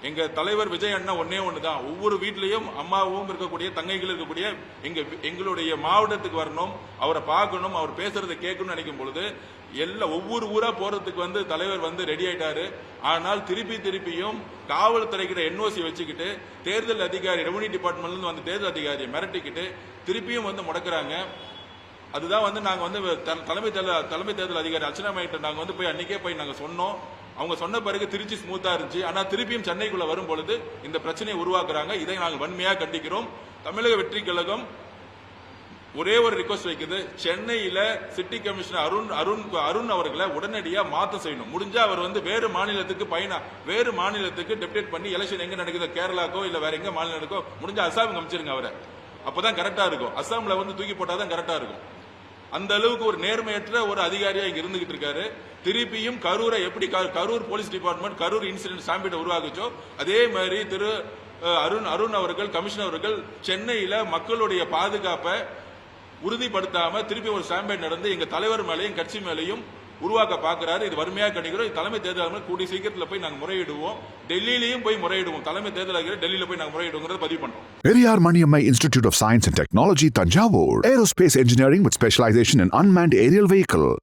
எங்க தலைவர் விஜய் அண்ணா ஒண்ணு தான். ஒவ்வொரு வீட்லயும் அம்மாவும் இருக்கக்கூடிய தங்கைகள் இருக்கக்கூடிய எங்களுடைய மாவட்டத்துக்கு வரணும், அவரை பார்க்கணும், அவர் பேசுறதை கேட்கணும்னு நினைக்கும் பொழுது ஒவ்வொரு ஊரா போறதுக்கு தலைவர் ரெடி ஆயிட்டாரு. ஆனால் திருப்பியும் காவல்துறைக்கிற என்ஓசி வச்சுக்கிட்டு தேர்தல் அதிகாரி ரெவன்யூ டிபார்ட்மெண்ட்ல இருந்து தேர்தல் அதிகாரியை மிரட்டிக்கிட்டு திருப்பியும் முடக்குறாங்க. அதுதான் நாங்க தலைமை தேர்தல் அதிகாரி அர்ச்சனா மேட்ட நாங்க போய் அன்னைக்கே போய் நாங்க சொன்னோம். அவங்க சொன்ன பிறகு திருச்சி ஸ்மூத்தா இருந்துச்சு. ஆனா திருப்பியும் சென்னைக்குள்ள வரும் பொழுது இந்த பிரச்சனையை உருவாக்குறாங்க. இதை நாங்கள் வன்மையா கண்டிக்கிறோம். தமிழக வெற்றி கழகம் ஒரே ஒரு ரிக்வஸ்ட் வைக்குது, சென்னையில சிட்டி கமிஷனர் அருண் அவர்களை உடனடியா மாத்த செய்யணும். முடிஞ்சா அவர் வேறு மாநிலத்துக்கு டெப்டேட் பண்ணி எலெக்ஷன் எங்க நடக்குது, கேரளாக்கோ இல்ல வேற எங்க மாநிலத்துக்கோ முடிஞ்சா அசாம் அமைச்சிருங்க அவரை. அப்பதான் கரெக்டா இருக்கும். அசாம்ல தூக்கி போட்டாதான் கரெக்டா இருக்கும். அந்த அளவுக்கு ஒரு நேர்மையற்ற ஒரு அதிகாரியா இங்க இருந்துகிட்டு இருக்காரு. திருப்பியும் கரூரை எப்படி Karur police department Karur incident சாம்பிட்ட உருவாக்குச்சோ அதே மாதிரி திரு அருண் அவர்கள் கமிஷனர் அவர்கள் சென்னையில மக்களுடைய பாதுகாப்பை உறுதிப்படுத்தாம திருப்பி ஒரு சாம்பேட் நடந்து எங்க தலைவர் மேலையும் கட்சி மேலையும் உருவாக்க பாக்குறாரு. இது வறுமையாக கண்டிக்கிறோம். தலைமை தேர்தல் கூடிய சீக்கிரத்தில் போய் நாங்க முறையிடுவோம். டெல்லியிலையும் போய் முறையிடுவோம். தலைமை தேர்தல் அதிகாரி டெல்லியில போய் நாங்க முறையிடுவோம் பதிவு பண்றோம். Periyar Maniammai Institute of Science and Technology, Tanjavur. Aerospace engineering with specialization in unmanned aerial vehicle.